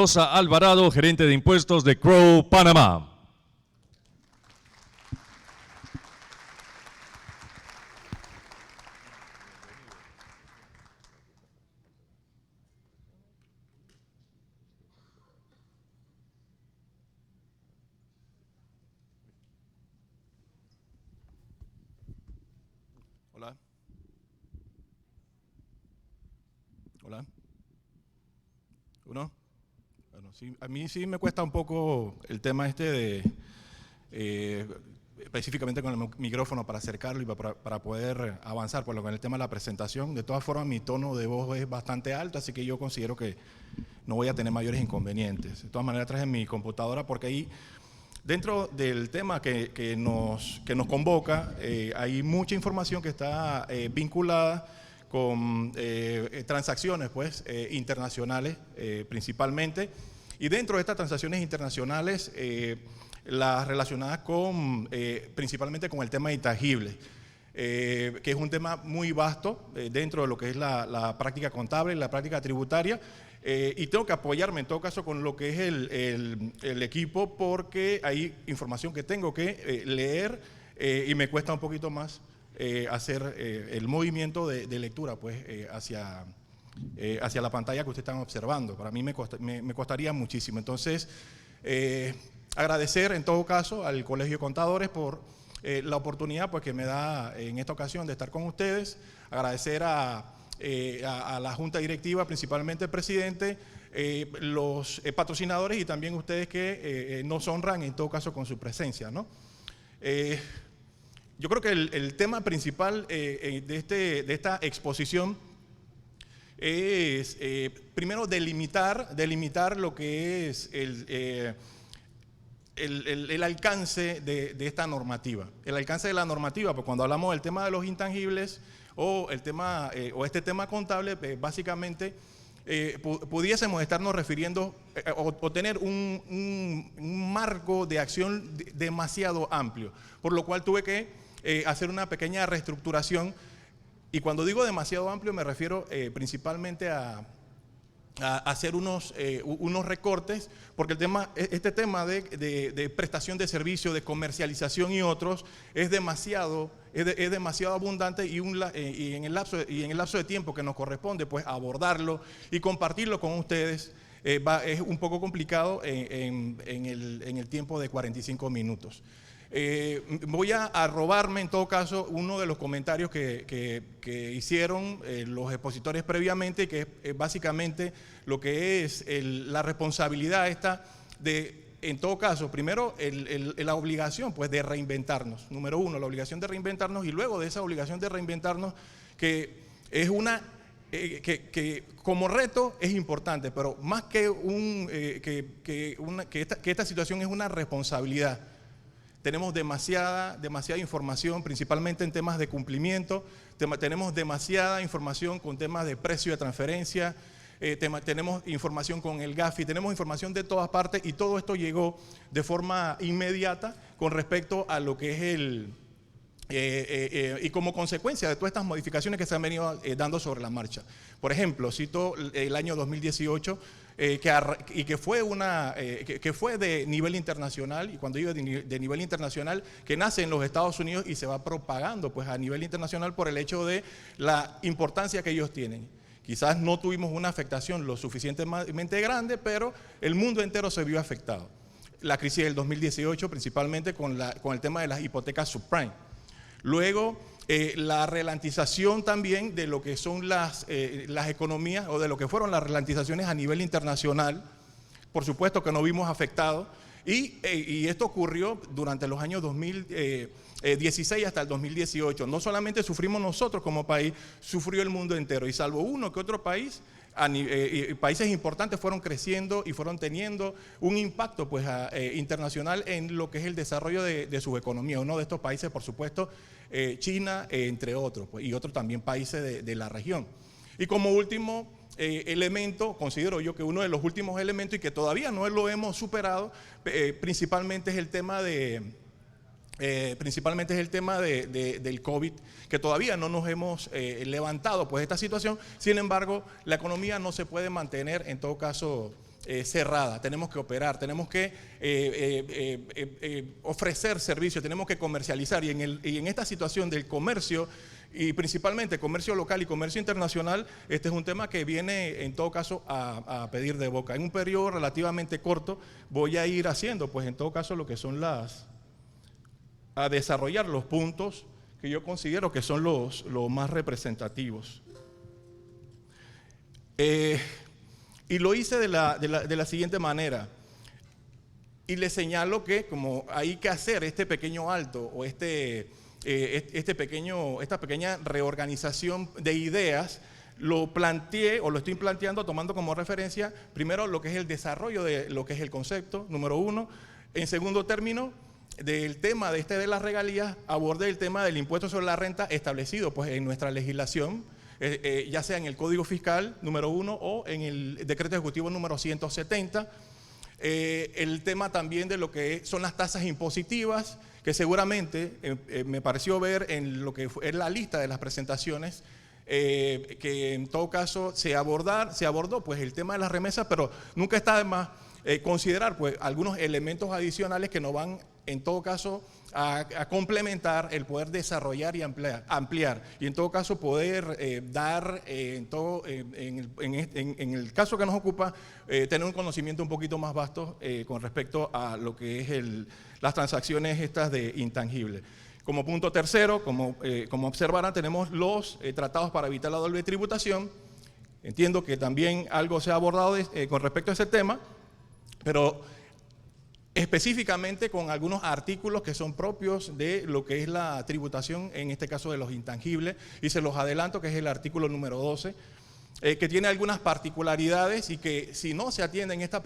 Rosa Alvarado, gerente de impuestos de Crowe, Panamá. Hola. Hola. ¿Uno? Bueno, sí, a mí sí me cuesta un poco el tema de, específicamente con el micrófono para acercarlo y para poder avanzar, por lo que en el tema de la presentación. De todas formas, mi tono de voz es bastante alto, así que yo considero que no voy a tener mayores inconvenientes. De todas maneras, traje mi computadora porque ahí, dentro del tema que nos convoca, hay mucha información que está vinculada con transacciones pues, internacionales principalmente, y dentro de estas transacciones internacionales, las relacionadas con, principalmente con el tema de intangibles, que es un tema muy vasto dentro de lo que es la práctica contable, la práctica tributaria, y tengo que apoyarme en todo caso con lo que es el equipo, porque hay información que tengo que leer y me cuesta un poquito más hacer el movimiento de lectura pues, hacia la pantalla que ustedes están observando. Para mí me costaría muchísimo. Entonces, agradecer en todo caso al Colegio de Contadores por la oportunidad pues, que me da en esta ocasión de estar con ustedes. Agradecer a la Junta Directiva, principalmente el presidente, los patrocinadores y también ustedes que nos honran en todo caso con su presencia, ¿no? Yo creo que el tema principal de esta exposición es primero delimitar lo que es el alcance de esta normativa. El alcance de la normativa, pues cuando hablamos del tema de los intangibles o este tema contable, básicamente pudiésemos estarnos refiriendo o tener un marco de acción demasiado amplio, por lo cual tuve que hacer una pequeña reestructuración, y cuando digo demasiado amplio me refiero principalmente a hacer unos recortes, porque este tema de prestación de servicio, de comercialización y otros es demasiado abundante, y en el lapso de tiempo que nos corresponde pues abordarlo y compartirlo con ustedes es un poco complicado en el tiempo de 45 minutos. Voy a robarme en todo caso uno de los comentarios que hicieron los expositores previamente, que es básicamente lo que es la responsabilidad esta de, en todo caso, primero la obligación pues, de reinventarnos. Número uno, la obligación de reinventarnos, y luego de esa obligación de reinventarnos, que es que como reto es importante, pero más que esta situación es una responsabilidad. Tenemos demasiada información, principalmente en temas de cumplimiento, tenemos demasiada información con temas de precio de transferencia, tenemos información con el GAFI, tenemos información de todas partes, y todo esto llegó de forma inmediata con respecto a lo que es y como consecuencia de todas estas modificaciones que se han venido dando sobre la marcha. Por ejemplo, cito el año 2018, que fue de nivel internacional, y cuando digo de nivel internacional, que nace en los Estados Unidos y se va propagando pues, a nivel internacional por el hecho de la importancia que ellos tienen. Quizás no tuvimos una afectación lo suficientemente grande, pero el mundo entero se vio afectado. La crisis del 2018, principalmente con el tema de las hipotecas subprime. Luego, la ralentización también de lo que son las economías, o de lo que fueron las ralentizaciones a nivel internacional, por supuesto que nos vimos afectados, y esto ocurrió durante los años 2016 hasta el 2018. No solamente sufrimos nosotros como país, sufrió el mundo entero, y salvo uno que otro país, países importantes fueron creciendo y fueron teniendo un impacto pues, internacional en lo que es el desarrollo de sus economías. Uno de estos países, por supuesto, China, entre otros, pues, y otros también países de la región. Y como último elemento, considero yo que uno de los últimos elementos, y que todavía no lo hemos superado, principalmente es el tema del COVID, que todavía no nos hemos levantado pues esta situación. Sin embargo, la economía no se puede mantener en todo caso cerrada, tenemos que operar, tenemos que ofrecer servicios, tenemos que comercializar. Y en esta situación del comercio, y principalmente comercio local y comercio internacional, este es un tema que viene en todo caso a pedir de boca. En un periodo relativamente corto voy a ir haciendo, pues en todo caso, lo que son a desarrollar los puntos que yo considero que son los más representativos. Y lo hice de la siguiente manera. Y le señalo que como hay que hacer este pequeño alto o esta pequeña reorganización de ideas, lo planteé o lo estoy planteando tomando como referencia primero lo que es el desarrollo de lo que es el concepto, número uno. En segundo término, del tema de las regalías, abordé el tema del impuesto sobre la renta establecido pues en nuestra legislación, ya sea en el Código Fiscal número 1 o en el Decreto Ejecutivo número 170. El tema también de lo que son las tasas impositivas, que seguramente me pareció ver en lo que es la lista de las presentaciones, que en todo caso se abordó pues el tema de las remesas, pero nunca está de más considerar pues algunos elementos adicionales que nos van en todo caso a complementar el poder desarrollar y ampliar y en todo caso poder dar en el caso que nos ocupa tener un conocimiento un poquito más vasto con respecto a lo que es las transacciones estas de intangibles. Como punto tercero, como observarán, tenemos los tratados para evitar la doble tributación. Entiendo que también algo se ha abordado con respecto a ese tema, pero específicamente con algunos artículos que son propios de lo que es la tributación, en este caso de los intangibles, y se los adelanto que es el artículo número 12, que tiene algunas particularidades y que si no se atienden estas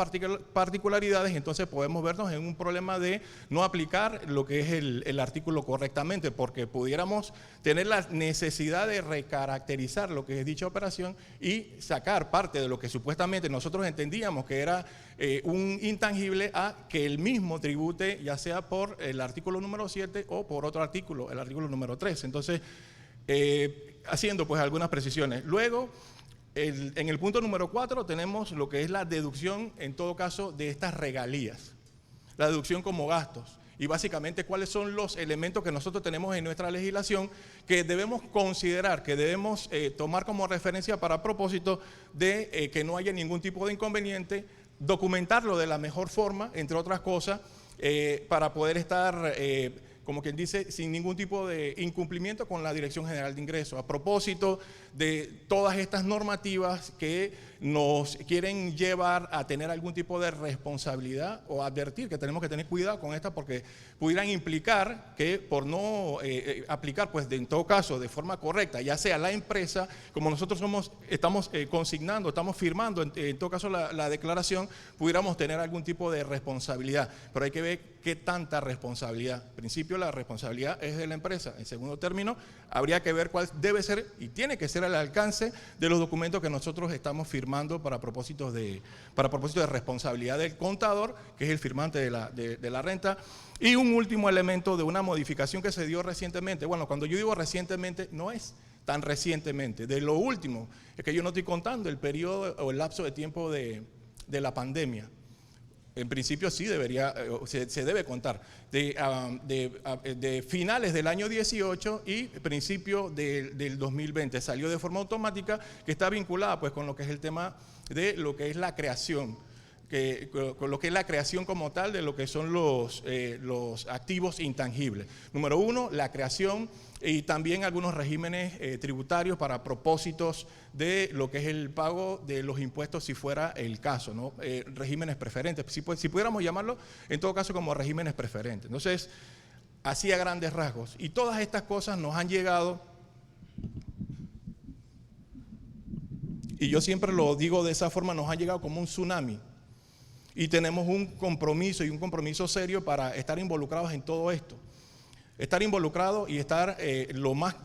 particularidades, entonces podemos vernos en un problema de no aplicar lo que es el artículo correctamente, porque pudiéramos tener la necesidad de recaracterizar lo que es dicha operación y sacar parte de lo que supuestamente nosotros entendíamos que era un intangible a que el mismo tribute, ya sea por el artículo número 7 o por otro artículo, el artículo número 3. Entonces, haciendo pues algunas precisiones. Luego, en el punto número 4 tenemos lo que es la deducción, en todo caso, de estas regalías. La deducción como gastos. Y básicamente cuáles son los elementos que nosotros tenemos en nuestra legislación que debemos considerar, que debemos tomar como referencia para propósito de que no haya ningún tipo de inconveniente, documentarlo de la mejor forma, entre otras cosas, para poder estar como quien dice, sin ningún tipo de incumplimiento con la Dirección General de Ingresos. A propósito de todas estas normativas que nos quieren llevar a tener algún tipo de responsabilidad o advertir que tenemos que tener cuidado con estas porque pudieran implicar que por no aplicar, pues en todo caso, de forma correcta, ya sea la empresa, como nosotros estamos consignando, estamos firmando en todo caso la declaración, pudiéramos tener algún tipo de responsabilidad. Pero hay que ver qué tanta responsabilidad. En principio, la responsabilidad es de la empresa. En segundo término, habría que ver cuál debe ser y tiene que ser el alcance de los documentos que nosotros estamos firmando para propósitos de responsabilidad del contador, que es el firmante de la renta. Y un último elemento de una modificación que se dio recientemente. Bueno, cuando yo digo recientemente, no es tan recientemente. De lo último, es que yo no estoy contando el periodo o el lapso de tiempo de la pandemia. En principio sí se debe contar de finales del año 18 y principio del 2020. Salió de forma automática que está vinculada pues con lo que es el tema de lo que es la creación, con lo que es la creación como tal de lo que son los activos intangibles. Número uno, la creación y también algunos regímenes tributarios para propósitos de lo que es el pago de los impuestos si fuera el caso, ¿no? Regímenes preferentes, si pudiéramos llamarlo en todo caso como regímenes preferentes. Entonces, así a grandes rasgos. Y todas estas cosas nos han llegado, y yo siempre lo digo de esa forma, nos han llegado como un tsunami. Y tenemos un compromiso serio para estar involucrados en todo esto. Estar involucrado y estar lo más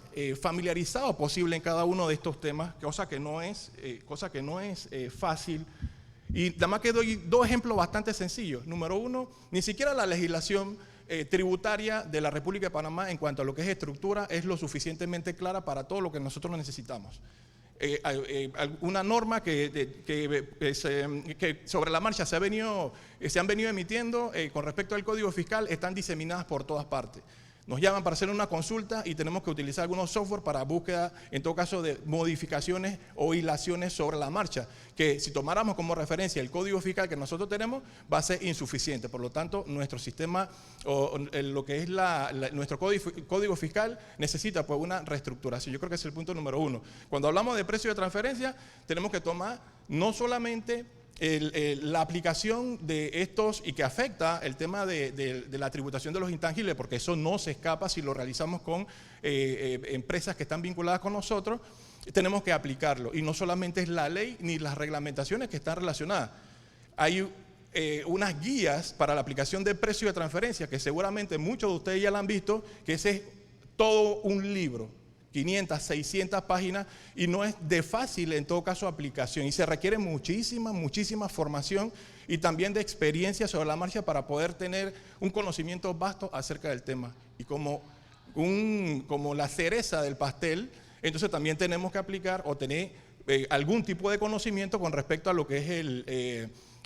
familiarizado posible en cada uno de estos temas, cosa que no es fácil. Y nada más que doy dos ejemplos bastante sencillos. Número uno, ni siquiera la legislación tributaria de la República de Panamá en cuanto a lo que es estructura es lo suficientemente clara para todo lo que nosotros necesitamos. una norma que sobre la marcha se han venido emitiendo con respecto al Código Fiscal, están diseminadas por todas partes. Nos llaman para hacer una consulta y tenemos que utilizar algunos software para búsqueda, en todo caso, de modificaciones o hilaciones sobre la marcha, que si tomáramos como referencia el Código Fiscal que nosotros tenemos, va a ser insuficiente. Por lo tanto, nuestro sistema, o lo que es nuestro Código Fiscal, necesita pues una reestructuración. Yo creo que ese es el punto número uno. Cuando hablamos de precio de transferencia, tenemos que tomar no solamente la aplicación de estos y que afecta el tema de la tributación de los intangibles, porque eso no se escapa si lo realizamos con empresas que están vinculadas con nosotros, tenemos que aplicarlo. Y no solamente es la ley ni las reglamentaciones que están relacionadas. Hay unas guías para la aplicación de precio de transferencia que seguramente muchos de ustedes ya la han visto, que ese es todo un libro. 500, 600 páginas y no es de fácil en todo caso aplicación y se requiere muchísima formación y también de experiencia sobre la marcha para poder tener un conocimiento vasto acerca del tema. Y como la cereza del pastel, entonces también tenemos que aplicar o tener algún tipo de conocimiento con respecto a lo que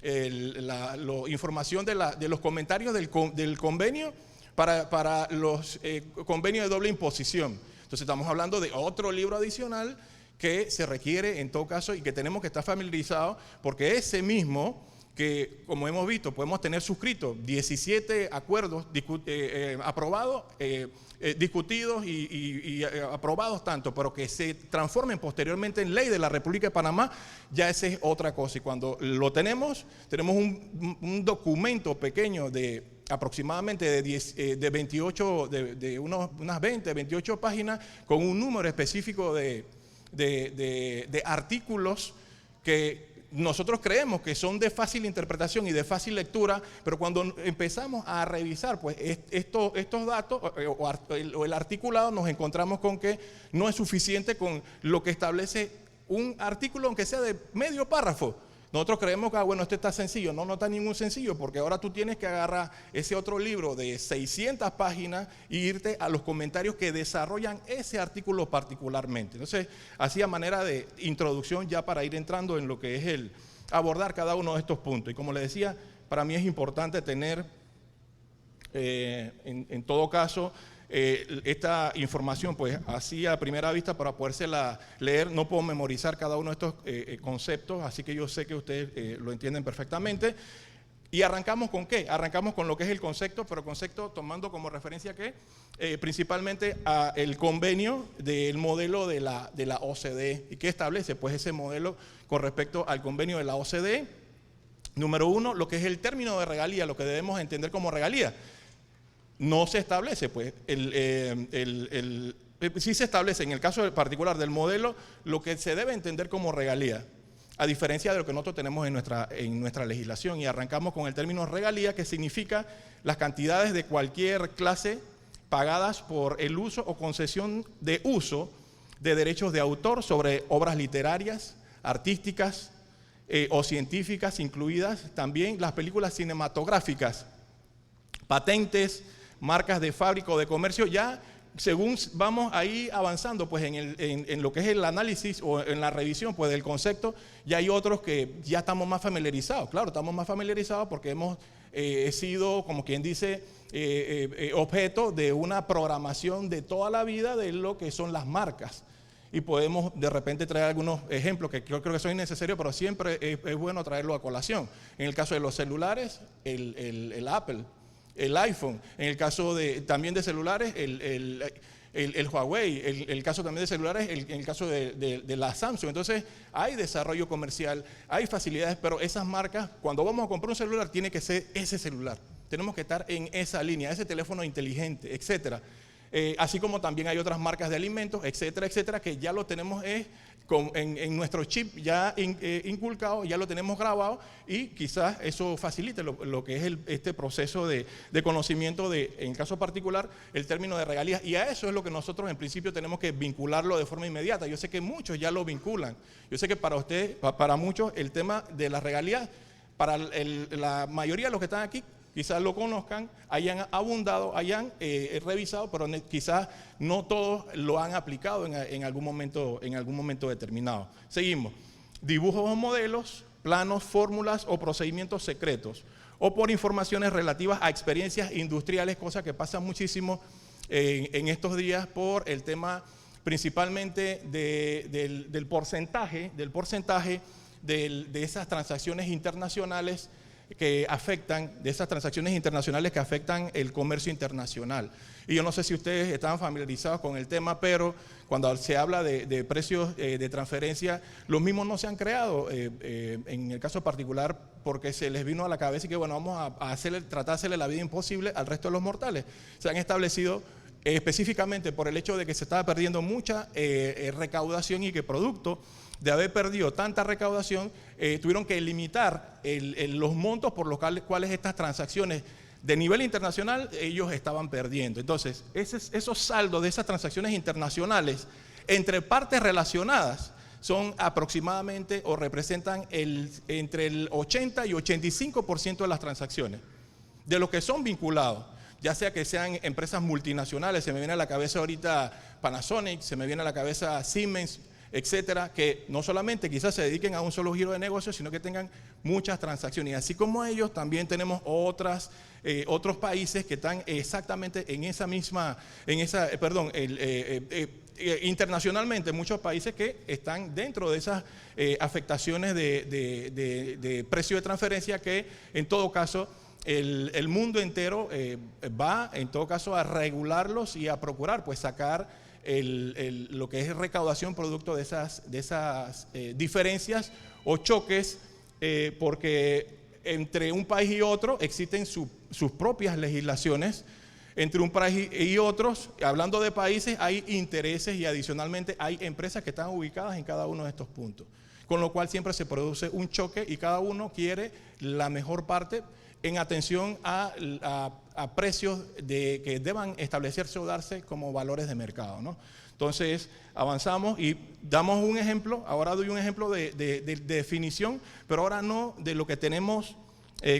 es la información de los comentarios del convenio para los convenios de doble imposición. Entonces estamos hablando de otro libro adicional que se requiere en todo caso y que tenemos que estar familiarizados, porque ese mismo que, como hemos visto, podemos tener suscritos 17 acuerdos aprobados, discutidos y aprobados tanto, pero que se transformen posteriormente en ley de la República de Panamá, ya esa es otra cosa. Y cuando lo tenemos un documento pequeño de aproximadamente de 28, de unas 20, 28 páginas, con un número específico de artículos que nosotros creemos que son de fácil interpretación y de fácil lectura, pero cuando empezamos a revisar pues estos datos o el articulado, nos encontramos con que no es suficiente con lo que establece un artículo, aunque sea de medio párrafo. Nosotros creemos que, bueno, esto está sencillo. No está ningún sencillo, porque ahora tú tienes que agarrar ese otro libro de 600 páginas e irte a los comentarios que desarrollan ese artículo particularmente. Entonces, así a manera de introducción ya para ir entrando en lo que es abordar cada uno de estos puntos. Y como les decía, para mí es importante tener, en todo caso, esta información pues así a primera vista para podérsela leer. No puedo memorizar cada uno de estos conceptos, así que yo sé que ustedes lo entienden perfectamente. ¿Y arrancamos con qué? Arrancamos con lo que es el concepto, pero concepto tomando como referencia que principalmente el convenio del modelo de la OCDE. ¿Y qué establece? Pues ese modelo con respecto al convenio de la OCDE. Número uno, lo que es el término de regalía, lo que debemos entender como regalía. No se establece, pues, sí se establece en el caso particular del modelo lo que se debe entender como regalía, a diferencia de lo que nosotros tenemos en nuestra legislación. Y arrancamos con el término regalía, que significa las cantidades de cualquier clase pagadas por el uso o concesión de uso de derechos de autor sobre obras literarias, artísticas o científicas, incluidas también las películas cinematográficas, patentes, marcas de fábrica o de comercio. Ya según vamos ahí avanzando pues en lo que es el análisis o en la revisión pues del concepto, ya hay otros que ya estamos más familiarizados. Claro, estamos más familiarizados porque hemos sido, como quien dice, objeto de una programación de toda la vida de lo que son las marcas. Y podemos de repente traer algunos ejemplos que yo creo que son innecesarios, pero siempre es bueno traerlo a colación. En el caso de los celulares, el Apple, el iPhone. En el caso también de celulares, el Huawei. El caso también de celulares, en el caso de la Samsung. Entonces hay desarrollo comercial, hay facilidades, pero esas marcas, cuando vamos a comprar un celular, tiene que ser ese celular. Tenemos que estar en esa línea, ese teléfono inteligente, etcétera. Así como también hay otras marcas de alimentos, etcétera, etcétera, que ya lo tenemos en nuestro chip ya inculcado, ya lo tenemos grabado, y quizás eso facilite lo que es este proceso de conocimiento en el caso particular, el término de regalías. Y a eso es lo que nosotros en principio tenemos que vincularlo de forma inmediata. Yo sé que muchos ya lo vinculan. Yo sé que para usted, para muchos, el tema de las regalías, para la mayoría de los que están aquí, quizás lo conozcan, hayan abundado, hayan revisado, pero quizás no todos lo han aplicado en algún momento determinado. Seguimos. Dibujos o modelos, planos, fórmulas o procedimientos secretos, o por informaciones relativas a experiencias industriales, cosa que pasa muchísimo en estos días por el tema principalmente del porcentaje de esas transacciones internacionales que afectan el comercio internacional. Y yo no sé si ustedes están familiarizados con el tema, pero cuando se habla de precios de transferencia, los mismos no se han creado, en el caso particular, porque se les vino a la cabeza y que bueno, vamos a tratar de hacerle la vida imposible al resto de los mortales. Se han establecido específicamente por el hecho de que se estaba perdiendo mucha recaudación y que producto de haber perdido tanta recaudación, tuvieron que limitar los montos por los cuales estas transacciones de nivel internacional ellos estaban perdiendo. Entonces, esos saldos de esas transacciones internacionales entre partes relacionadas son aproximadamente o representan entre el 80 y 85% de las transacciones, de los que son vinculados. Ya sea que sean empresas multinacionales, se me viene a la cabeza ahorita Panasonic, se me viene a la cabeza Siemens, etcétera, que no solamente quizás se dediquen a un solo giro de negocio, sino que tengan muchas transacciones. Y así como ellos, también tenemos otros países que están exactamente en esa misma, internacionalmente, muchos países que están dentro de esas afectaciones de precio de transferencia que en todo caso el mundo entero va en todo caso a regularlos y a procurar pues sacar lo que es recaudación producto de esas diferencias o choques, porque entre un país y otro existen sus propias legislaciones. Entre un país y otros, hablando de países, hay intereses y adicionalmente hay empresas que están ubicadas en cada uno de estos puntos, con lo cual siempre se produce un choque y cada uno quiere la mejor parte en atención a precios que deban establecerse o darse como valores de mercado, ¿no? Entonces avanzamos y damos un ejemplo. Ahora doy un ejemplo de definición, pero ahora no de lo que tenemos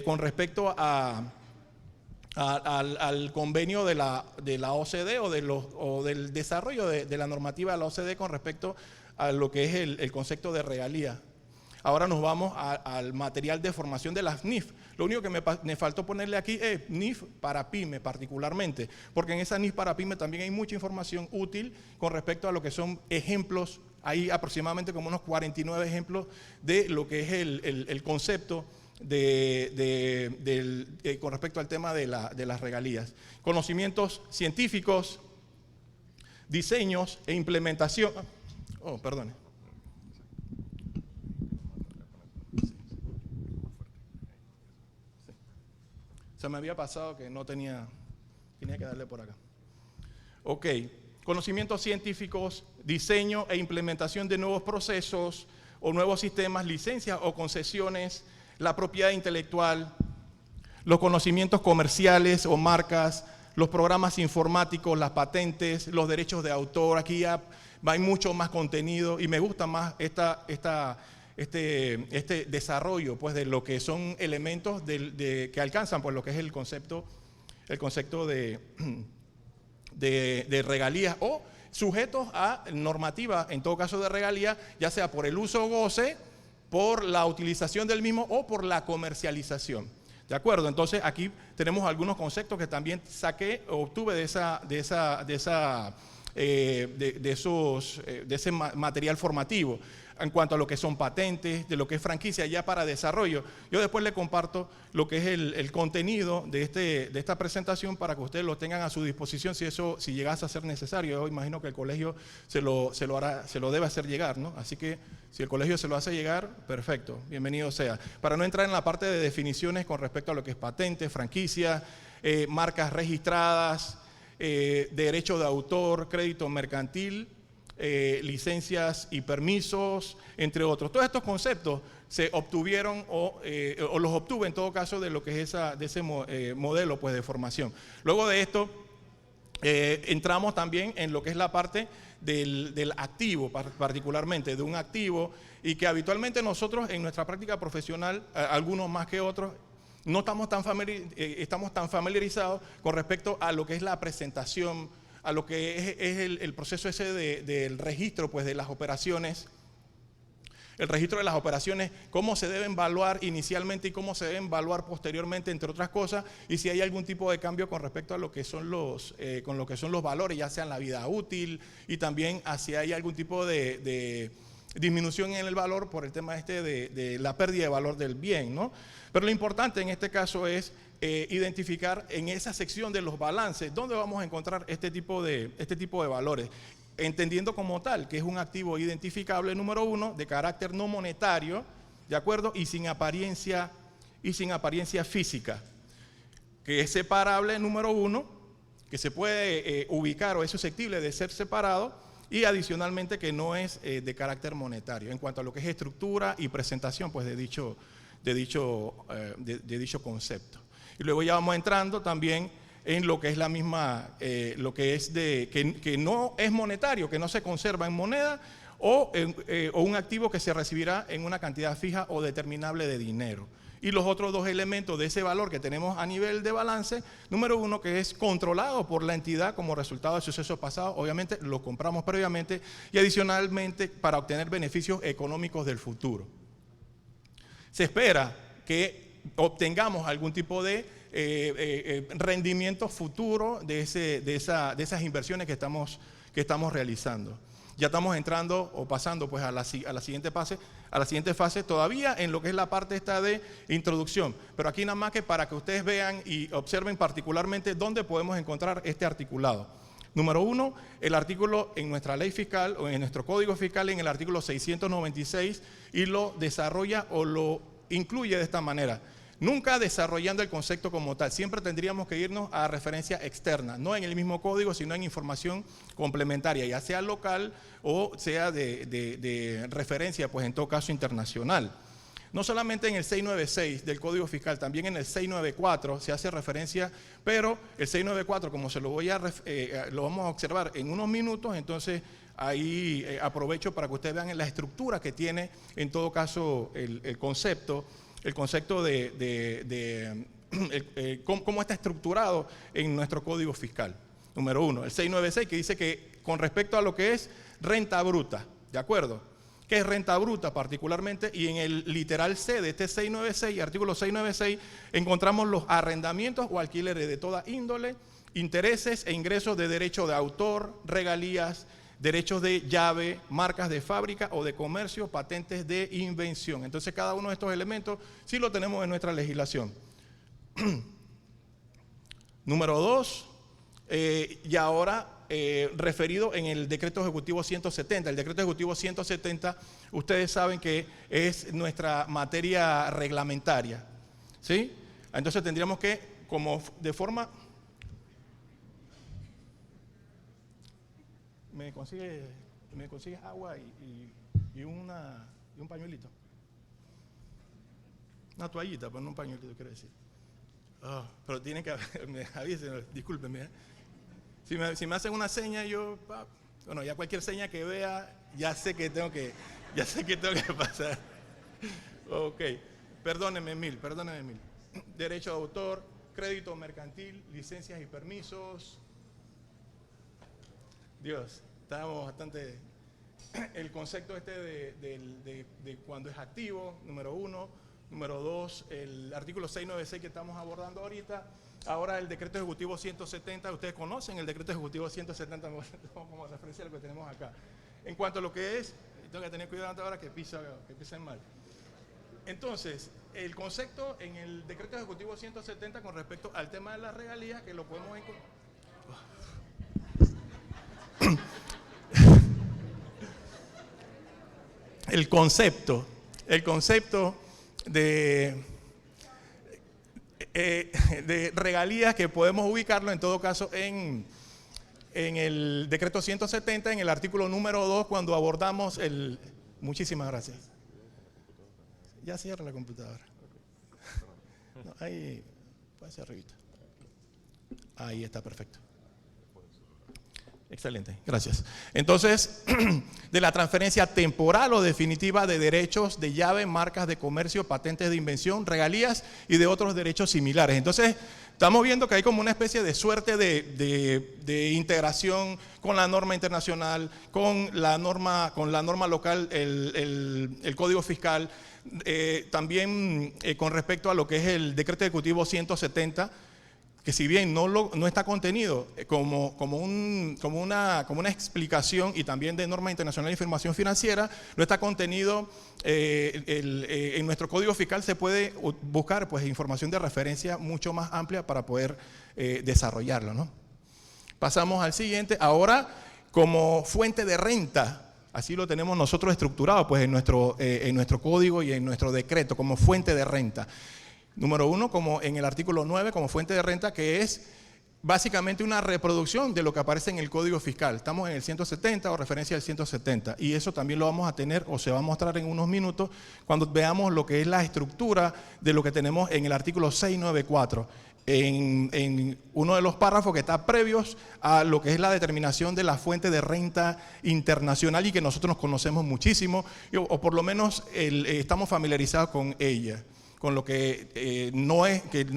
con respecto al convenio de la OCDE o del desarrollo de la normativa de la OCDE con respecto a lo que es el concepto de regalía. Ahora nos vamos al material de formación de las NIF. Lo único que me faltó ponerle aquí es NIF para PYME particularmente, porque en esa NIF para PYME también hay mucha información útil con respecto a lo que son ejemplos. Hay aproximadamente como unos 49 ejemplos de lo que es el concepto con respecto al tema de las regalías. Conocimientos científicos, diseños e implementación. Oh, perdone. Se me había pasado que no tenía que darle por acá. Ok, conocimientos científicos, diseño e implementación de nuevos procesos o nuevos sistemas, licencias o concesiones, la propiedad intelectual, los conocimientos comerciales o marcas, los programas informáticos, las patentes, los derechos de autor. Aquí ya hay mucho más contenido y me gusta más este desarrollo pues de lo que son elementos que alcanzan pues lo que es el concepto de regalías o sujetos a normativa, en todo caso de regalía, ya sea por el uso o goce, por la utilización del mismo o por la comercialización. ¿De acuerdo? Entonces aquí tenemos algunos conceptos que también obtuve de ese material formativo en cuanto a lo que son patentes, de lo que es franquicia ya para desarrollo. Yo después le comparto lo que es el contenido de esta presentación para que ustedes lo tengan a su disposición si llegase a ser necesario. Yo imagino que el colegio se lo debe hacer llegar, ¿no? Así que si el colegio se lo hace llegar, perfecto, bienvenido sea. Para no entrar en la parte de definiciones con respecto a lo que es patente, franquicia, marcas registradas, derecho de autor, crédito mercantil, licencias y permisos, entre otros. Todos estos conceptos se obtuvieron o los obtuve en todo caso de lo que es ese modelo pues, de formación. Luego de esto entramos también en lo que es la parte del activo, particularmente de un activo, y que habitualmente nosotros en nuestra práctica profesional, algunos más que otros, no estamos estamos tan familiarizados con respecto a lo que es la presentación, a lo que es el proceso ese del registro, pues, de las operaciones. El registro de las operaciones, cómo se deben evaluar inicialmente y cómo se deben evaluar posteriormente, entre otras cosas, y si hay algún tipo de cambio con respecto a lo que son los valores, ya sea en la vida útil, y también si hay algún tipo de disminución en el valor por el tema de la pérdida de valor del bien, ¿no? Pero lo importante en este caso es identificar en esa sección de los balances dónde vamos a encontrar este tipo de valores, entendiendo como tal que es un activo identificable, número uno, de carácter no monetario, ¿de acuerdo? Y sin apariencia física, que es separable, número uno, que se puede ubicar o es susceptible de ser separado, y adicionalmente que no es de carácter monetario en cuanto a lo que es estructura y presentación, pues, de dicho concepto. Y luego ya vamos entrando también en lo que es la misma, lo que es que no es monetario, que no se conserva en moneda, o un activo que se recibirá en una cantidad fija o determinable de dinero. Y los otros dos elementos de ese valor que tenemos a nivel de balance, número uno, que es controlado por la entidad como resultado de sucesos pasados, obviamente lo compramos previamente, y adicionalmente para obtener beneficios económicos del futuro. Se espera que obtengamos algún tipo de rendimiento futuro de esas inversiones que estamos realizando. Ya estamos entrando o pasando, pues, a la siguiente fase, todavía en lo que es la parte esta de introducción, pero aquí nada más que para que ustedes vean y observen particularmente dónde podemos encontrar este articulado. Número uno, el artículo en nuestra ley fiscal o en nuestro código fiscal, en el artículo 696, y lo desarrolla o lo incluye de esta manera. Nunca desarrollando el concepto como tal, siempre tendríamos que irnos a referencia externa, no en el mismo código, sino en información complementaria, ya sea local o sea de referencia, pues en todo caso internacional. No solamente en el 696 del Código Fiscal, también en el 694 se hace referencia, pero el 694, como se lo vamos a observar en unos minutos, entonces ahí aprovecho para que ustedes vean la estructura que tiene en todo caso el concepto de cómo está estructurado en nuestro Código Fiscal. Número uno, el 696, que dice que con respecto a lo que es renta bruta, ¿de acuerdo? ¿Qué es renta bruta particularmente? Y en el literal C de este 696, artículo 696, encontramos los arrendamientos o alquileres de toda índole, intereses e ingresos de derecho de autor, regalías, derechos de llave, marcas de fábrica o de comercio, patentes de invención. Entonces, cada uno de estos elementos sí lo tenemos en nuestra legislación. Número dos, y ahora referido en el decreto ejecutivo 170. El decreto ejecutivo 170, ustedes saben que es nuestra materia reglamentaria, ¿sí? Entonces tendríamos que, como de forma... ¿Me consigues agua y un pañuelito? Una toallita, pero no un pañuelito, quiero decir. Oh, pero tienen que avísenme, discúlpenme. Si me hacen una seña, bueno, ya cualquier seña que vea, ya sé que tengo que pasar. Ok, perdónenme mil. Derecho de autor, crédito mercantil, licencias y permisos. Dios, estábamos bastante... El concepto de cuando es activo, número uno. Número dos, el artículo 696 que estamos abordando ahorita. Ahora el decreto ejecutivo 170, ustedes conocen el decreto ejecutivo 170 como referencia a lo que tenemos acá. En cuanto a lo que es, tengo que tener cuidado ahora que pisen mal. Entonces, el concepto en el decreto ejecutivo 170 con respecto al tema de las regalías, que lo podemos encontrar... El concepto de regalías que podemos ubicarlo en todo caso en el decreto 170, en el artículo número 2, cuando abordamos el... Muchísimas gracias. Ya cierra la computadora. No, ahí, puede ser arribita. Ahí está, perfecto. Excelente, gracias. Entonces, de la transferencia temporal o definitiva de derechos de llave, marcas de comercio, patentes de invención, regalías y de otros derechos similares. Entonces, estamos viendo que hay como una especie de suerte de integración con la norma internacional, con la norma local, el Código Fiscal, también con respecto a lo que es el Decreto Ejecutivo 170, que si bien no está contenido como una explicación y también de norma internacional de información financiera, no está contenido en nuestro Código Fiscal. Se puede buscar pues información de referencia mucho más amplia para poder desarrollarlo, ¿no? Pasamos al siguiente. Ahora, como fuente de renta, así lo tenemos nosotros estructurado pues en nuestro código y en nuestro decreto como fuente de renta. Número 1, como en el artículo 9, como fuente de renta, que es básicamente una reproducción de lo que aparece en el Código Fiscal. Estamos en el 170 o referencia al 170, y eso también lo vamos a tener o se va a mostrar en unos minutos cuando veamos lo que es la estructura de lo que tenemos en el artículo 694, en uno de los párrafos que está previos a lo que es la determinación de la fuente de renta internacional y que nosotros conocemos muchísimo, o por lo menos estamos familiarizados con ella, con lo que no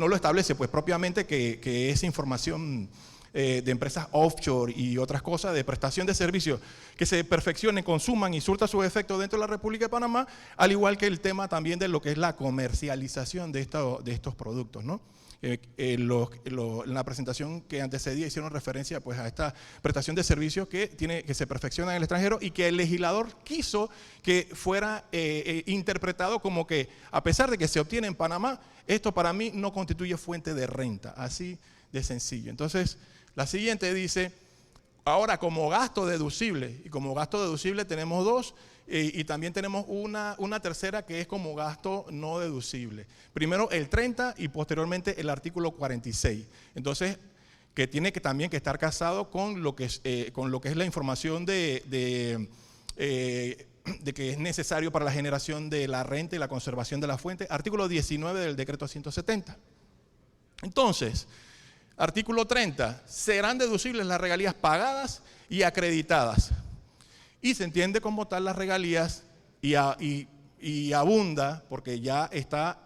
lo establece pues propiamente, que es información de empresas offshore y otras cosas de prestación de servicios que se perfeccionen, consuman y surtan sus efectos dentro de la República de Panamá, al igual que el tema también de lo que es la comercialización de estos productos, ¿no? En la presentación que antecedía hicieron referencia pues a esta prestación de servicios que se perfecciona en el extranjero y que el legislador quiso que fuera interpretado como que, a pesar de que se obtiene en Panamá, esto para mí no constituye fuente de renta, así de sencillo. Entonces, la siguiente dice: ahora, como gasto deducible, y como gasto deducible tenemos dos, y también tenemos una tercera que es como gasto no deducible. Primero el 30 y posteriormente el artículo 46. Entonces, que tiene que también que estar casado con lo que es la información de que es necesario para la generación de la renta y la conservación de la fuente. Artículo 19 del decreto 170. Entonces, artículo 30, serán deducibles las regalías pagadas y acreditadas. Y se entiende como tal las regalías y abunda, porque ya está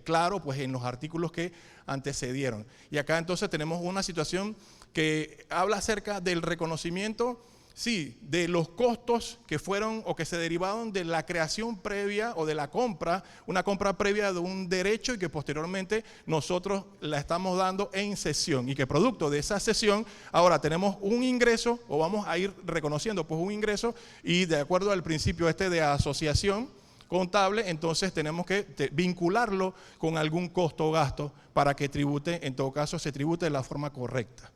claro pues en los artículos que antecedieron. Y acá entonces tenemos una situación que habla acerca del reconocimiento, sí, de los costos que fueron o que se derivaron de la creación previa o de la compra, una compra previa de un derecho y que posteriormente nosotros la estamos dando en cesión, y que producto de esa cesión ahora tenemos un ingreso, o vamos a ir reconociendo pues un ingreso, y de acuerdo al principio de asociación contable, entonces tenemos que vincularlo con algún costo o gasto para que tribute, en todo caso se tribute de la forma correcta.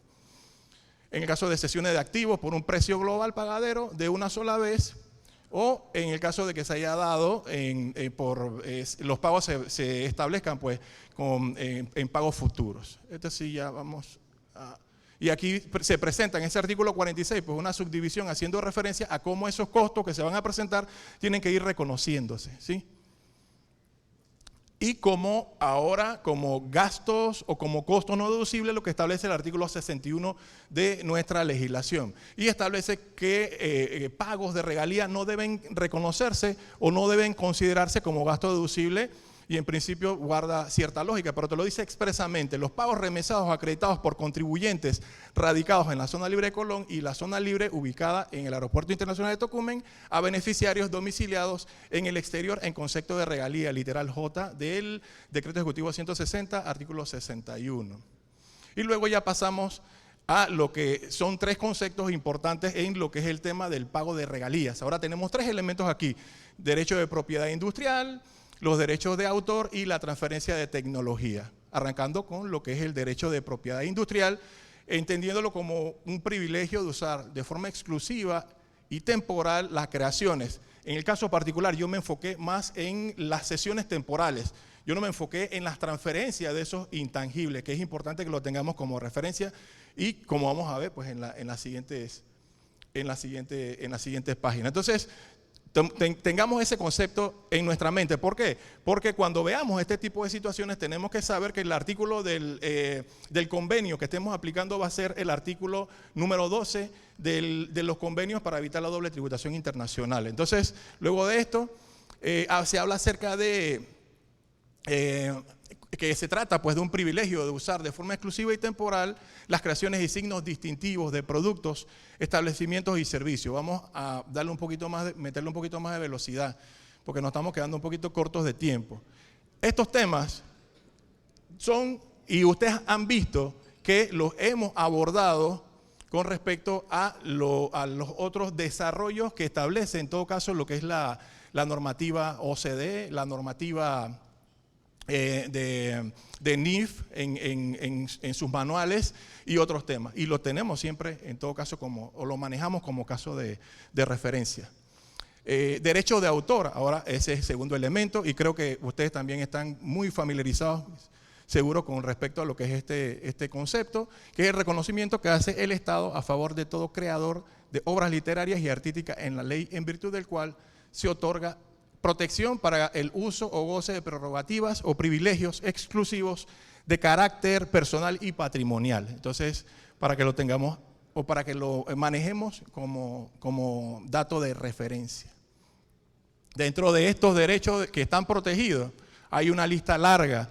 En el caso de cesiones de activos por un precio global pagadero de una sola vez, o en el caso de que se haya dado los pagos se establezcan pues en pagos futuros. Este sí ya vamos a... Y aquí se presenta en ese artículo 46 pues una subdivisión haciendo referencia a cómo esos costos que se van a presentar tienen que ir reconociéndose, ¿sí? Y como ahora, como gastos o como costos no deducibles, lo que establece el artículo 61 de nuestra legislación. Y establece que pagos de regalía no deben reconocerse o no deben considerarse como gasto deducible, y en principio guarda cierta lógica, pero te lo dice expresamente: los pagos remesados o acreditados por contribuyentes radicados en la zona libre de Colón y la zona libre ubicada en el Aeropuerto Internacional de Tocumen a beneficiarios domiciliados en el exterior en concepto de regalía, literal J del Decreto Ejecutivo 160, artículo 61. Y luego ya pasamos a lo que son tres conceptos importantes en lo que es el tema del pago de regalías. Ahora tenemos tres elementos aquí: derecho de propiedad industrial, los derechos de autor y la transferencia de tecnología. Arrancando con lo que es el derecho de propiedad industrial, entendiéndolo como un privilegio de usar de forma exclusiva y temporal las creaciones. En el caso particular yo me enfoqué más en las cesiones temporales. Yo no me enfoqué en las transferencias de esos intangibles, que es importante que lo tengamos como referencia, y como vamos a ver pues en las siguientes páginas. Entonces, Tengamos ese concepto en nuestra mente. ¿Por qué? Porque cuando veamos este tipo de situaciones tenemos que saber que el artículo del convenio que estemos aplicando va a ser el artículo número 12 de los convenios para evitar la doble tributación internacional. Entonces, luego de esto, se habla acerca de que se trata pues de un privilegio de usar de forma exclusiva y temporal las creaciones y signos distintivos de productos, establecimientos y servicios. Vamos a darle un poquito más, meterle un poquito más de velocidad, porque nos estamos quedando un poquito cortos de tiempo. Estos temas son, y ustedes han visto que los hemos abordado con respecto a los otros desarrollos que establece en todo caso lo que es la normativa OCDE, la normativa de NIF en sus manuales y otros temas. Y lo tenemos siempre en todo caso o lo manejamos como caso de referencia. Derecho de autor, ahora ese es el segundo elemento y creo que ustedes también están muy familiarizados seguro con respecto a lo que es este concepto, que es el reconocimiento que hace el Estado a favor de todo creador de obras literarias y artísticas en la ley, en virtud del cual se otorga protección para el uso o goce de prerrogativas o privilegios exclusivos de carácter personal y patrimonial. Entonces, para que lo tengamos o para que lo manejemos como dato de referencia. Dentro de estos derechos que están protegidos, hay una lista larga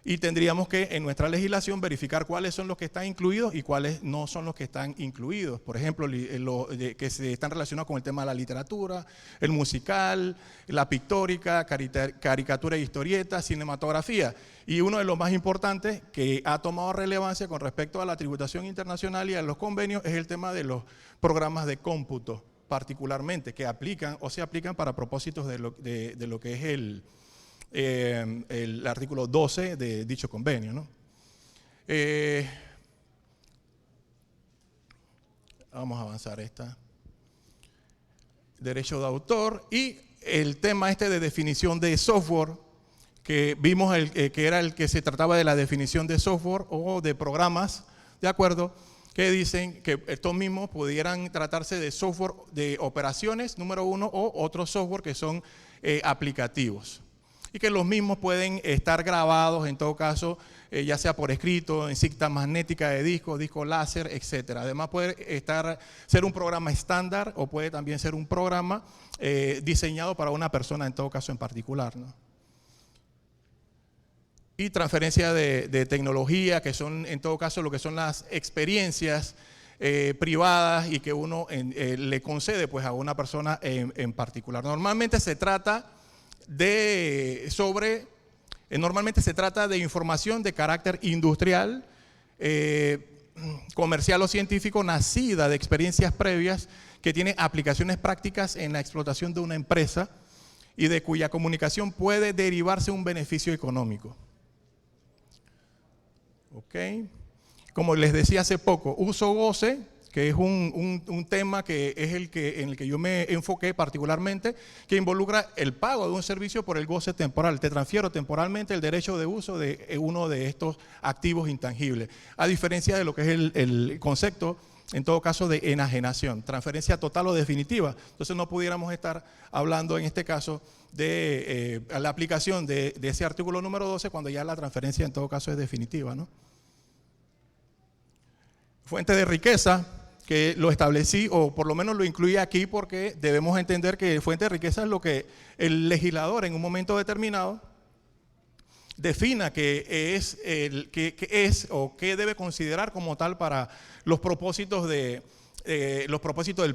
y tendríamos que en nuestra legislación verificar cuáles son los que están incluidos y cuáles no son los que están incluidos. Por ejemplo, que se están relacionados con el tema de la literatura, el musical, la pictórica, caricatura e historieta, cinematografía. Y uno de los más importantes que ha tomado relevancia con respecto a la tributación internacional y a los convenios es el tema de los programas de cómputo, particularmente, que aplican o se aplican para propósitos de lo que es el artículo 12 de dicho convenio, ¿no? Vamos a avanzar esta. Derecho de autor y el tema de definición de software, que vimos que era el que se trataba de la definición de software o de programas, ¿de acuerdo? Que dicen que estos mismos pudieran tratarse de software de operaciones, número uno, o otros software que son aplicativos. Y que los mismos pueden estar grabados en todo caso, ya sea por escrito, en cinta magnética de disco láser, etc. Además puede ser un programa estándar o puede también ser un programa diseñado para una persona en todo caso en particular, ¿no? Y transferencia de tecnología, que son en todo caso lo que son las experiencias privadas y que uno le concede pues a una persona en particular. Normalmente se trata de información de carácter industrial, comercial o científico, nacida de experiencias previas que tiene aplicaciones prácticas en la explotación de una empresa y de cuya comunicación puede derivarse un beneficio económico. ¿Ok? Como les decía hace poco, uso-goce, que es un tema que es en el que yo me enfoqué particularmente, que involucra el pago de un servicio por el goce temporal. Te transfiero temporalmente el derecho de uso de uno de estos activos intangibles, a diferencia de lo que es el concepto, en todo caso, de enajenación, transferencia total o definitiva. Entonces no pudiéramos estar hablando en este caso de la aplicación de ese artículo número 12 cuando ya la transferencia en todo caso es definitiva, ¿no? Fuente de riqueza, que lo establecí o por lo menos lo incluí aquí porque debemos entender que fuente de riqueza es lo que el legislador en un momento determinado defina que es o que debe considerar como tal para los propósitos del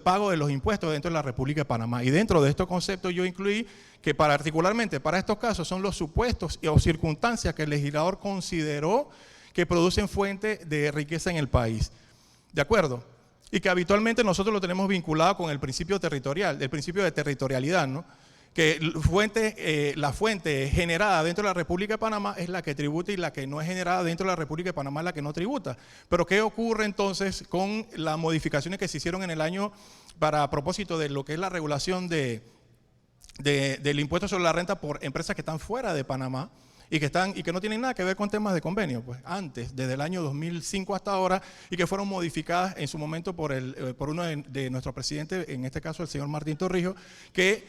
pago de los impuestos dentro de la República de Panamá. Y dentro de estos conceptos yo incluí que particularmente para estos casos son los supuestos o circunstancias que el legislador consideró que producen fuente de riqueza en el país. ¿De acuerdo? Y que habitualmente nosotros lo tenemos vinculado con el principio territorial, el principio de territorialidad, ¿no? Que la fuente generada dentro de la República de Panamá es la que tributa y la que no es generada dentro de la República de Panamá es la que no tributa. Pero ¿qué ocurre entonces con las modificaciones que se hicieron en el año para a propósito de lo que es la regulación del impuesto sobre la renta por empresas que están fuera de Panamá? y que no tienen nada que ver con temas de convenio, pues antes, desde el año 2005 hasta ahora, y que fueron modificadas en su momento por uno de nuestros presidentes, en este caso el señor Martín Torrijos, que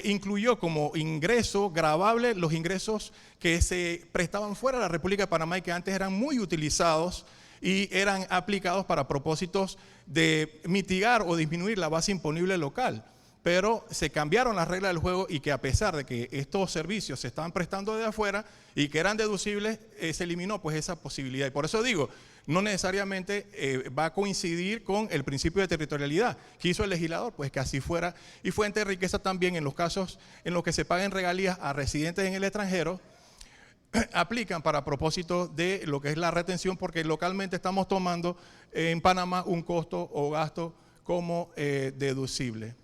incluyó como ingreso gravable los ingresos que se prestaban fuera de la República de Panamá y que antes eran muy utilizados y eran aplicados para propósitos de mitigar o disminuir la base imponible local. Pero se cambiaron las reglas del juego y que a pesar de que estos servicios se estaban prestando de afuera y que eran deducibles, se eliminó pues esa posibilidad. Y por eso digo, no necesariamente va a coincidir con el principio de territorialidad que hizo el legislador, pues que así fuera. Y fuente de riqueza también en los casos en los que se paguen regalías a residentes en el extranjero, aplican para propósito de lo que es la retención, porque localmente estamos tomando en Panamá un costo o gasto como deducible.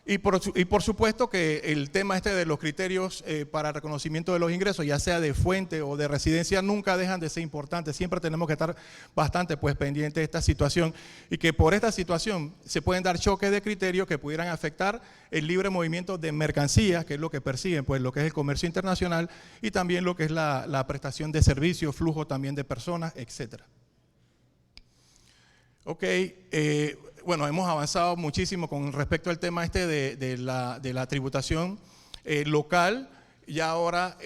Y por supuesto que el tema de los criterios para reconocimiento de los ingresos, ya sea de fuente o de residencia, nunca dejan de ser importantes. Siempre tenemos que estar bastante pues pendientes de esta situación y que por esta situación se pueden dar choques de criterios que pudieran afectar el libre movimiento de mercancías, que es lo que persiguen, pues lo que es el comercio internacional y también lo que es la prestación de servicios, flujo también de personas, etcétera. Ok, bueno, hemos avanzado muchísimo con respecto al tema de la tributación local y ahora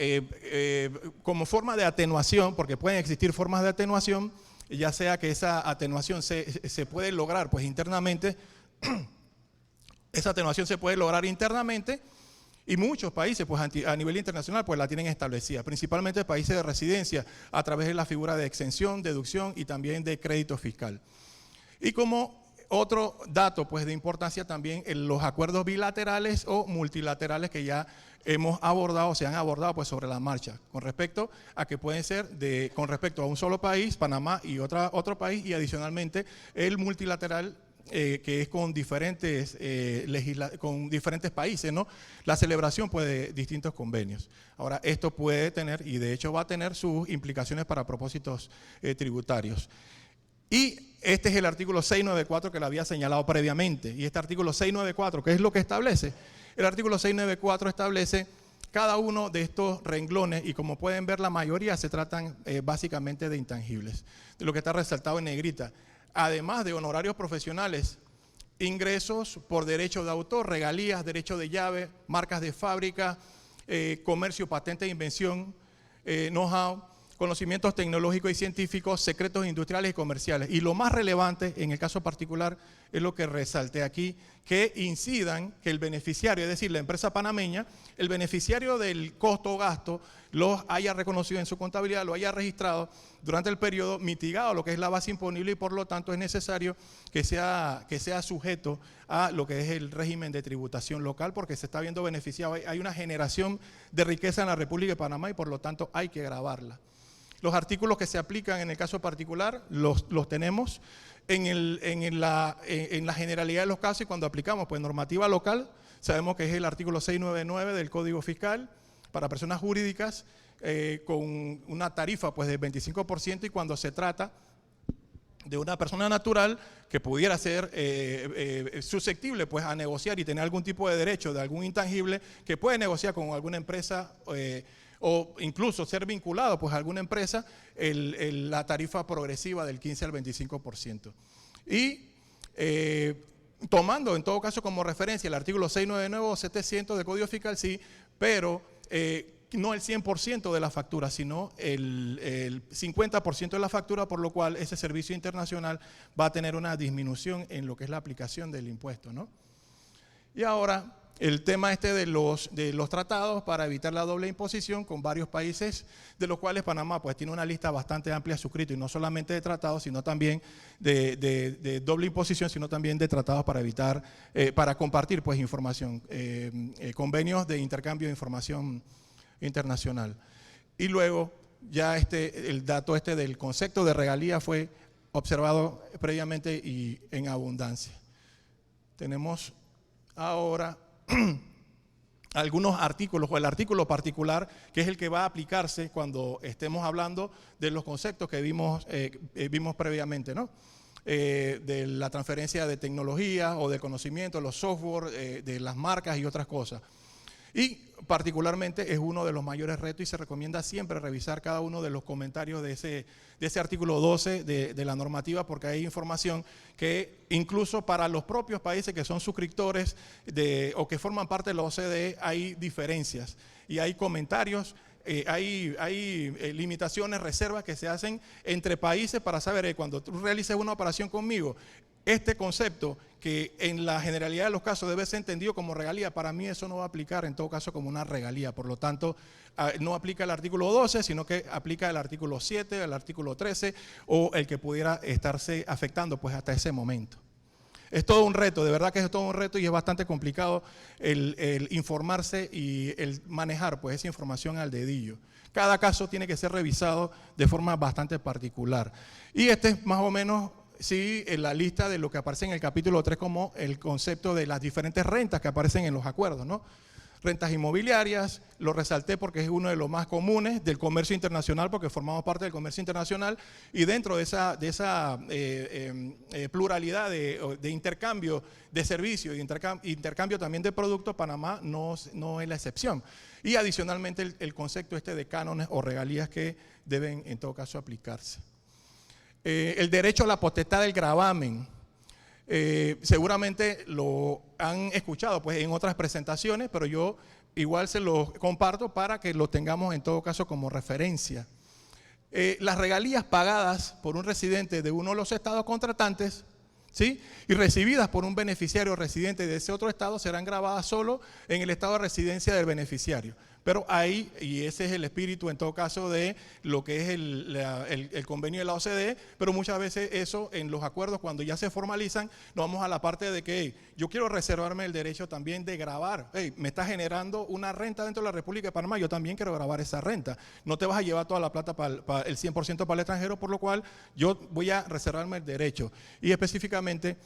como forma de atenuación, porque pueden existir formas de atenuación, ya sea que esa atenuación se puede lograr pues internamente, esa atenuación se puede lograr internamente y muchos países pues a nivel internacional pues la tienen establecida, principalmente países de residencia a través de la figura de exención, deducción y también de crédito fiscal. Y como otro dato pues de importancia también en los acuerdos bilaterales o multilaterales que ya hemos abordado, se han abordado pues sobre la marcha, con respecto a que pueden ser con respecto a un solo país, Panamá y otro país, y adicionalmente el multilateral que es con diferentes países, ¿no? La celebración pues de distintos convenios. Ahora, esto puede tener, y de hecho va a tener sus implicaciones para propósitos tributarios. Y este es el artículo 694 que lo había señalado previamente. Y este artículo 694, ¿qué es lo que establece? El artículo 694 establece cada uno de estos renglones y como pueden ver la mayoría se tratan básicamente de intangibles. De lo que está resaltado en negrita. Además de honorarios profesionales, ingresos por derecho de autor, regalías, derecho de llave, marcas de fábrica, comercio, patente de invención, know-how, conocimientos tecnológicos y científicos, secretos industriales y comerciales. Y lo más relevante en el caso particular es lo que resalté aquí, que incidan que el beneficiario, es decir, la empresa panameña, el beneficiario del costo o gasto los haya reconocido en su contabilidad, lo haya registrado durante el periodo, mitigado lo que es la base imponible y por lo tanto es necesario que sea sujeto a lo que es el régimen de tributación local porque se está viendo beneficiado. Hay una generación de riqueza en la República de Panamá y por lo tanto hay que gravarla. Los artículos que se aplican en el caso particular los tenemos en la generalidad de los casos y cuando aplicamos pues normativa local, sabemos que es el artículo 699 del Código Fiscal para personas jurídicas con una tarifa pues del 25% y cuando se trata de una persona natural que pudiera ser susceptible pues a negociar y tener algún tipo de derecho de algún intangible que puede negociar con alguna empresa o incluso ser vinculado pues a alguna empresa, la tarifa progresiva del 15 al 25%. Y tomando en todo caso como referencia el artículo 699 o 700 del Código Fiscal, sí, pero no el 100% de la factura, sino el 50% de la factura, por lo cual ese servicio internacional va a tener una disminución en lo que es la aplicación del impuesto, ¿no? Y ahora el tema de los tratados para evitar la doble imposición con varios países, de los cuales Panamá pues tiene una lista bastante amplia suscrito, y no solamente de tratados, sino también de doble imposición, sino también de tratados para evitar, para compartir pues información, convenios de intercambio de información internacional. Y luego ya el dato del concepto de regalía fue observado previamente y en abundancia. Tenemos ahora algunos artículos o el artículo particular que es el que va a aplicarse cuando estemos hablando de los conceptos que vimos previamente, ¿no? de la transferencia de tecnología o de conocimiento, los software, de las marcas y otras cosas. Y particularmente es uno de los mayores retos y se recomienda siempre revisar cada uno de los comentarios de ese artículo 12 de la normativa, porque hay información que incluso para los propios países que son suscriptores o que forman parte de la OCDE hay diferencias y hay comentarios. Hay limitaciones, reservas que se hacen entre países para saber cuando tú realices una operación conmigo, este concepto que en la generalidad de los casos debe ser entendido como regalía, para mí eso no va a aplicar en todo caso como una regalía. Por lo tanto, no aplica el artículo 12, sino que aplica el artículo 7, el artículo 13 o el que pudiera estarse afectando pues hasta ese momento. Es todo un reto, de verdad que es todo un reto y es bastante complicado el informarse y el manejar pues esa información al dedillo. Cada caso tiene que ser revisado de forma bastante particular. Y este es más o menos, sí, en la lista de lo que aparece en el capítulo 3 como el concepto de las diferentes rentas que aparecen en los acuerdos, ¿no? Rentas inmobiliarias, lo resalté porque es uno de los más comunes del comercio internacional, porque formamos parte del comercio internacional y dentro de esa pluralidad de intercambio de servicios y intercambio también de productos, Panamá no es la excepción. Y adicionalmente el concepto de cánones o regalías que deben en todo caso aplicarse. El derecho a la potestad del gravamen. Seguramente lo han escuchado pues en otras presentaciones, pero yo igual se los comparto para que lo tengamos en todo caso como referencia. Las regalías pagadas por un residente de uno de los estados contratantes, ¿sí?, y recibidas por un beneficiario residente de ese otro estado serán grabadas solo en el estado de residencia del beneficiario. Pero ahí, y ese es el espíritu en todo caso de lo que es el convenio de la OCDE, pero muchas veces eso en los acuerdos cuando ya se formalizan, nos vamos a la parte de que yo quiero reservarme el derecho también de grabar. Me está generando una renta dentro de la República de Panamá, yo también quiero grabar esa renta. No te vas a llevar toda la plata el 100% para el extranjero, por lo cual yo voy a reservarme el derecho. Y específicamente,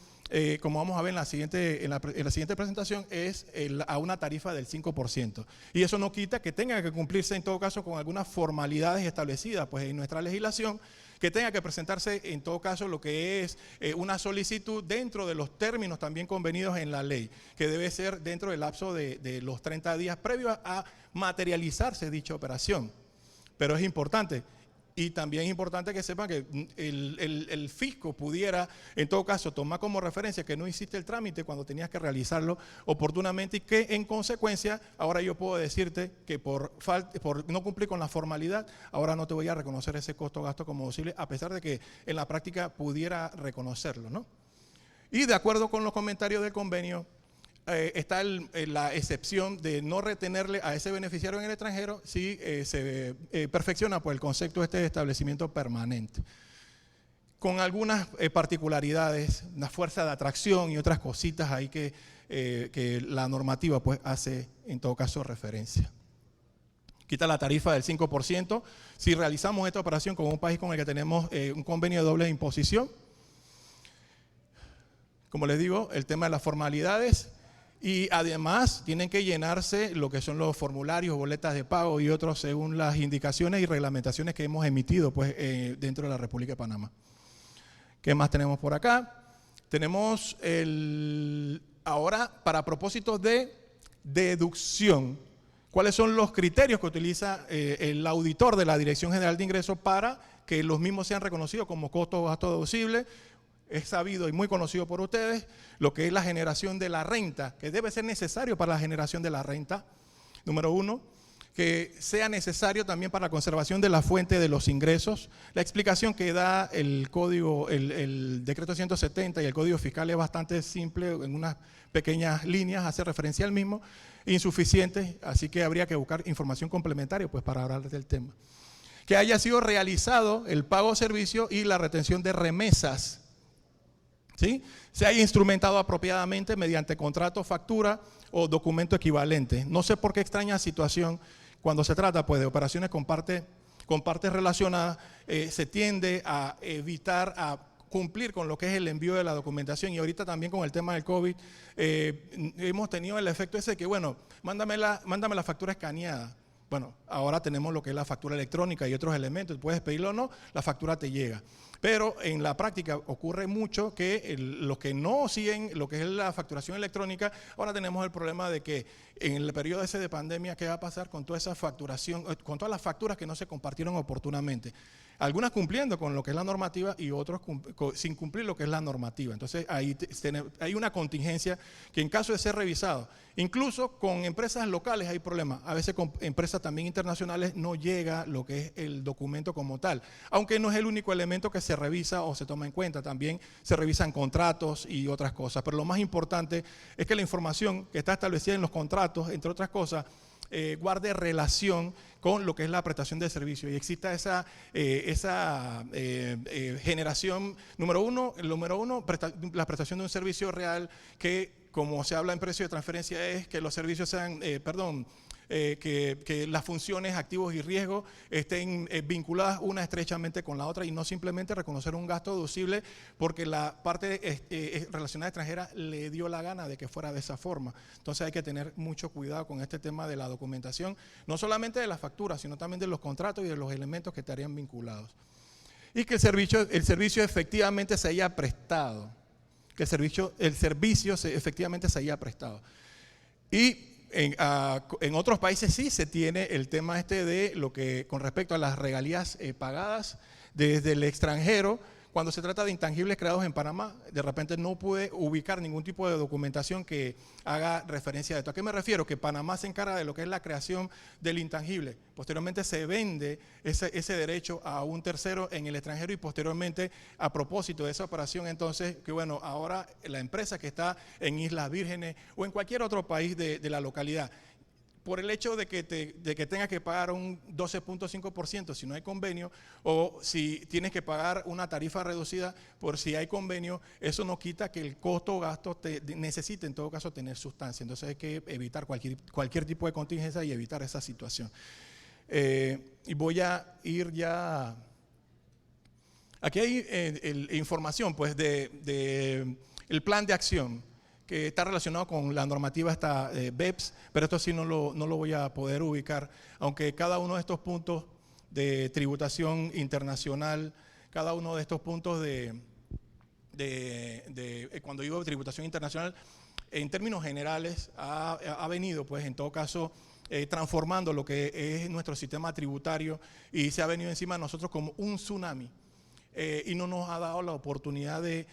como vamos a ver en la siguiente presentación, es a una tarifa del 5%. Y eso no quita que tenga que cumplirse en todo caso con algunas formalidades establecidas pues en nuestra legislación, que tenga que presentarse en todo caso lo que es una solicitud dentro de los términos también convenidos en la ley, que debe ser dentro del lapso de los 30 días previos a materializarse dicha operación. Pero es importante. Y también es importante que sepan que el fisco pudiera, en todo caso, tomar como referencia que no hiciste el trámite cuando tenías que realizarlo oportunamente y que en consecuencia, ahora yo puedo decirte que por no cumplir con la formalidad, ahora no te voy a reconocer ese costo o gasto como posible, a pesar de que en la práctica pudiera reconocerlo, ¿no? Y de acuerdo con los comentarios del convenio, está la excepción de no retenerle a ese beneficiario en el extranjero si se perfecciona pues, el concepto de establecimiento permanente. Con algunas particularidades, una fuerza de atracción y otras cositas ahí que la normativa pues, hace en todo caso referencia. Quita la tarifa del 5% si realizamos esta operación con un país con el que tenemos un convenio de doble imposición. Como les digo, el tema de las formalidades. Y además tienen que llenarse lo que son los formularios, boletas de pago y otros según las indicaciones y reglamentaciones que hemos emitido pues, dentro de la República de Panamá. ¿Qué más tenemos por acá? Tenemos ahora para propósitos de deducción. ¿Cuáles son los criterios que utiliza el auditor de la Dirección General de Ingresos para que los mismos sean reconocidos como costo o gasto deducible? Es sabido y muy conocido por ustedes lo que es la generación de la renta, que debe ser necesario para la generación de la renta. Número 1, que sea necesario también para la conservación de la fuente de los ingresos. La explicación que da el código, el decreto 170 y el código fiscal es bastante simple, en unas pequeñas líneas hace referencia al mismo, insuficiente, así que habría que buscar información complementaria pues, para hablar del tema. Que haya sido realizado el pago de servicio y la retención de remesas. ¿Sí? Se haya instrumentado apropiadamente mediante contrato, factura o documento equivalente. No sé por qué extraña situación cuando se trata pues, de operaciones con partes relacionadas, se tiende a evitar, a cumplir con lo que es el envío de la documentación y ahorita también con el tema del COVID hemos tenido el efecto ese de que, bueno, mándame la factura escaneada. Bueno, ahora tenemos lo que es la factura electrónica y otros elementos, puedes pedirlo o no, la factura te llega. Pero en la práctica ocurre mucho que los que no siguen lo que es la facturación electrónica, ahora tenemos el problema de que en el periodo ese de pandemia, ¿qué va a pasar con toda esa facturación, con todas las facturas que no se compartieron oportunamente? Algunas cumpliendo con lo que es la normativa y otros sin cumplir lo que es la normativa. Entonces ahí hay una contingencia que en caso de ser revisado, incluso con empresas locales hay problemas. A veces con empresas también internacionales no llega lo que es el documento como tal. Aunque no es el único elemento que se revisa o se toma en cuenta, también se revisan contratos y otras cosas. Pero lo más importante es que la información que está establecida en los contratos, entre otras cosas, guarde relación con lo que es la prestación de servicio y exista esa generación, número uno, la prestación de un servicio real que, como se habla en precio de transferencia, es que los servicios sean, que las funciones, activos y riesgos estén vinculadas una estrechamente con la otra y no simplemente reconocer un gasto deducible porque la parte relacionada extranjera le dio la gana de que fuera de esa forma. Entonces hay que tener mucho cuidado con este tema de la documentación, no solamente de las facturas, sino también de los contratos y de los elementos que estarían vinculados. Y que el servicio efectivamente se haya prestado, que el servicio efectivamente se haya prestado. Y en otros países sí se tiene el tema de lo que con respecto a las regalías pagadas desde el extranjero. Cuando se trata de intangibles creados en Panamá, de repente no pude ubicar ningún tipo de documentación que haga referencia a esto. ¿A qué me refiero? Que Panamá se encarga de lo que es la creación del intangible. Posteriormente se vende ese derecho a un tercero en el extranjero y posteriormente, a propósito de esa operación, entonces, que bueno, ahora la empresa que está en Islas Vírgenes o en cualquier otro país de la localidad, por el hecho de que tengas que pagar un 12.5% si no hay convenio, o si tienes que pagar una tarifa reducida por si hay convenio, eso no quita que el costo o gasto necesite en todo caso tener sustancia. entonces hay que evitar cualquier tipo de contingencia y evitar esa situación. Y voy a ir ya, aquí hay información pues de el plan de acción que está relacionado con la normativa BEPS, pero esto sí no lo voy a poder ubicar, aunque cada uno de estos puntos de tributación internacional, cada uno de estos puntos cuando digo tributación internacional, en términos generales ha venido, pues en todo caso, transformando lo que es nuestro sistema tributario y se ha venido encima de nosotros como un tsunami. Y no nos ha dado la oportunidad de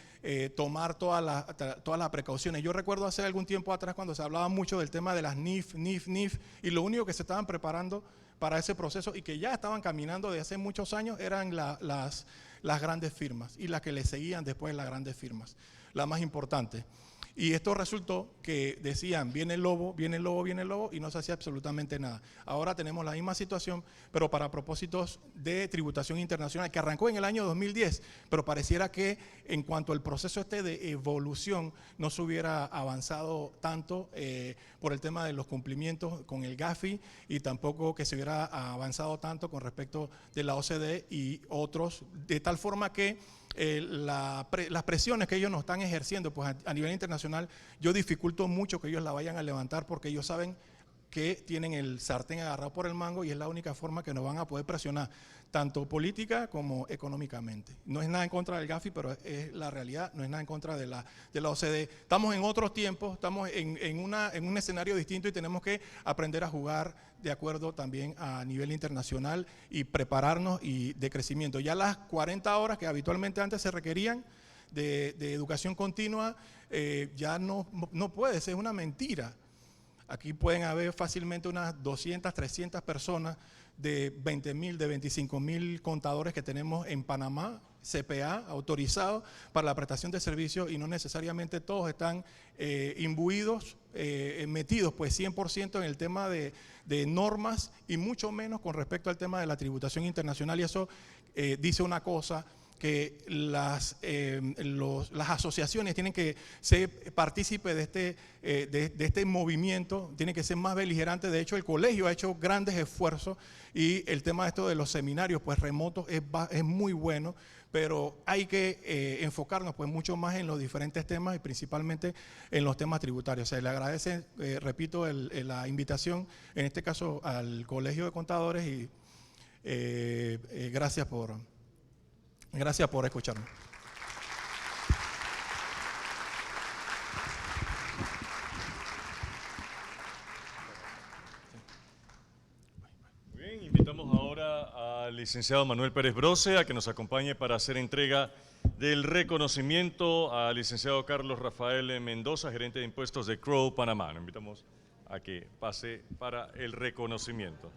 tomar todas las precauciones. Yo recuerdo hace algún tiempo atrás cuando se hablaba mucho del tema de las NIF, y lo único que se estaban preparando para ese proceso y que ya estaban caminando desde hace muchos años eran las grandes firmas y las que le seguían después de las grandes firmas, la más importante. Y esto resultó que decían, viene el lobo, viene el lobo, viene el lobo, y no se hacía absolutamente nada. Ahora tenemos la misma situación, pero para propósitos de tributación internacional, que arrancó en el año 2010, pero pareciera que en cuanto al proceso de evolución no se hubiera avanzado tanto por el tema de los cumplimientos con el GAFI y tampoco que se hubiera avanzado tanto con respecto de la OCDE y otros, de tal forma que las presiones que ellos nos están ejerciendo pues a nivel internacional, yo dificulto mucho que ellos la vayan a levantar porque ellos saben que tienen el sartén agarrado por el mango y es la única forma que nos van a poder presionar, tanto política como económicamente. No es nada en contra del GAFI, pero es la realidad, no es nada en contra de la OCDE. Estamos en otros tiempos, estamos en un escenario distinto y tenemos que aprender a jugar de acuerdo también a nivel internacional y prepararnos y de crecimiento. Ya las 40 horas que habitualmente antes se requerían de educación continua, ya no puede ser, es una mentira. Aquí pueden haber fácilmente unas 200, 300 personas de 20,000, de 25,000 contadores que tenemos en Panamá, CPA, autorizados para la prestación de servicios y no necesariamente todos están imbuidos, metidos pues 100% en el tema de normas y mucho menos con respecto al tema de la tributación internacional y eso dice una cosa, que las asociaciones tienen que ser partícipes de este movimiento, tienen que ser más beligerantes. De hecho, el colegio ha hecho grandes esfuerzos y el tema de esto de los seminarios pues remotos es muy bueno pero hay que enfocarnos pues mucho más en los diferentes temas y principalmente en los temas tributarios. O sea, le agradece, repito, la invitación, en este caso al Colegio de Contadores, y gracias por escucharme. Bien, invitamos ahora al licenciado Manuel Pérez Brose a que nos acompañe para hacer entrega del reconocimiento al licenciado Carlos Rafael Mendoza, gerente de impuestos de Crowe Panamá. Lo invitamos a que pase para el reconocimiento.